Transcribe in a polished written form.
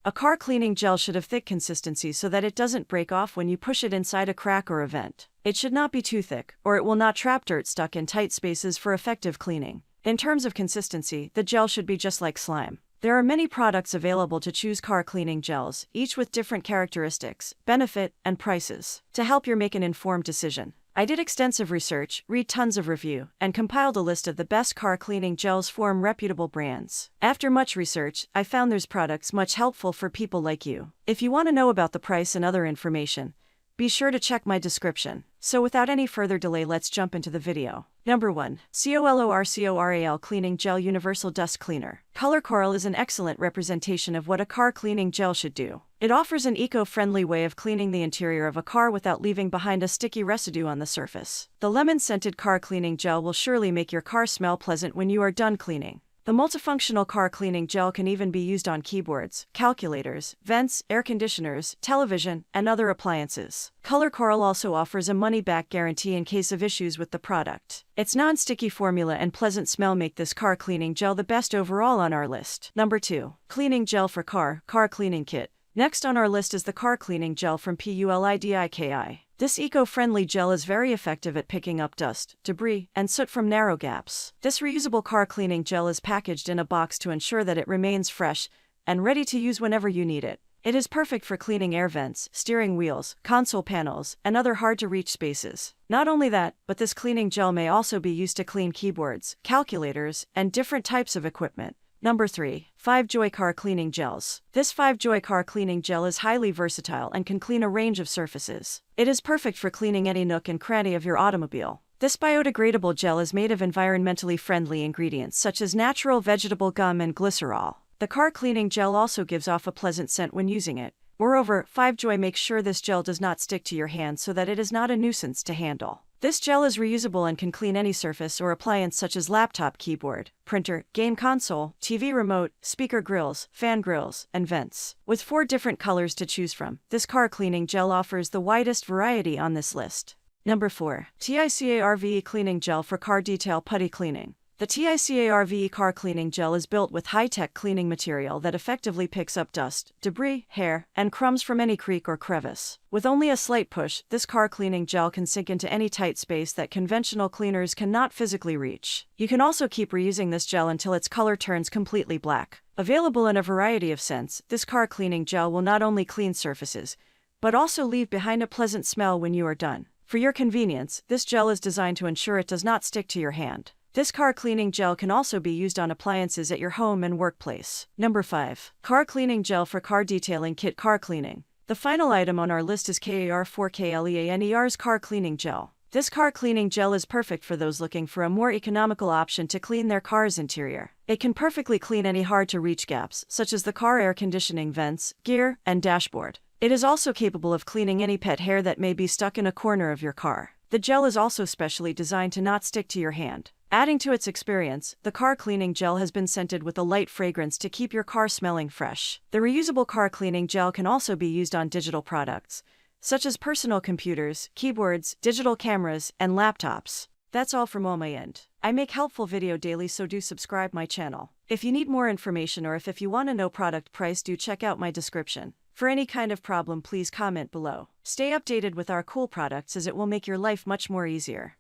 A car cleaning gel should have thick consistency so that it doesn't break off when you push it inside a crack or a vent. It should not be too thick, or it will not trap dirt stuck in tight spaces for effective cleaning. In terms of consistency, the gel should be just like slime. There are many products available to choose car cleaning gels, each with different characteristics, benefit, and prices, to help you make an informed decision. I did extensive research, read tons of review, and compiled a list of the best car cleaning gels from reputable brands. After much research, I found these products much helpful for people like you. If you want to know about the price and other information, be sure to check my description. So without any further delay, let's jump into the video. Number 1. COLORCORAL Cleaning Gel Universal Dust Cleaner. Color Coral is an excellent representation of what a car cleaning gel should do. It offers an eco-friendly way of cleaning the interior of a car without leaving behind a sticky residue on the surface. The lemon-scented car cleaning gel will surely make your car smell pleasant when you are done cleaning. The multifunctional car cleaning gel can even be used on keyboards, calculators, vents, air conditioners, television, and other appliances. Color Coral also offers a money-back guarantee in case of issues with the product. Its non-sticky formula and pleasant smell make this car cleaning gel the best overall on our list. Number 2. Cleaning Gel for Car Cleaning Kit. Next on our list is the car cleaning gel from Pulidiki. This eco-friendly gel is very effective at picking up dust, debris, and soot from narrow gaps. This reusable car cleaning gel is packaged in a box to ensure that it remains fresh and ready to use whenever you need it. It is perfect for cleaning air vents, steering wheels, console panels, and other hard-to-reach spaces. Not only that, but this cleaning gel may also be used to clean keyboards, calculators, and different types of equipment. Number 3. 5Joy Car Cleaning Gels. This 5Joy Car Cleaning Gel is highly versatile and can clean a range of surfaces. It is perfect for cleaning any nook and cranny of your automobile. This biodegradable gel is made of environmentally friendly ingredients such as natural vegetable gum and glycerol. The car cleaning gel also gives off a pleasant scent when using it. Moreover, 5Joy makes sure this gel does not stick to your hand so that it is not a nuisance to handle. This gel is reusable and can clean any surface or appliance such as laptop keyboard, printer, game console, TV remote, speaker grills, fan grills, and vents. With 4 different colors to choose from, this car cleaning gel offers the widest variety on this list. Number 4. TICARVE Cleaning Gel for Car Detail Putty Cleaning. The TICARVE car cleaning gel is built with high-tech cleaning material that effectively picks up dust, debris, hair, and crumbs from any creak or crevice. With only a slight push, this car cleaning gel can sink into any tight space that conventional cleaners cannot physically reach. You can also keep reusing this gel until its color turns completely black. Available in a variety of scents, this car cleaning gel will not only clean surfaces, but also leave behind a pleasant smell when you are done. For your convenience, this gel is designed to ensure it does not stick to your hand. This car cleaning gel can also be used on appliances at your home and workplace. Number 5. Car Cleaning Gel for Car Detailing Kit Car Cleaning. The final item on our list is KAR4KLEANER's Car Cleaning Gel. This car cleaning gel is perfect for those looking for a more economical option to clean their car's interior. It can perfectly clean any hard-to-reach gaps, such as the car air conditioning vents, gear, and dashboard. It is also capable of cleaning any pet hair that may be stuck in a corner of your car. The gel is also specially designed to not stick to your hand. Adding to its experience, the car cleaning gel has been scented with a light fragrance to keep your car smelling fresh. The reusable car cleaning gel can also be used on digital products, such as personal computers, keyboards, digital cameras, and laptops. That's all from my end. I make helpful video daily, so do subscribe my channel. If you need more information or if you want to know product price, do check out my description. For any kind of problem, please comment below. Stay updated with our cool products as it will make your life much more easier.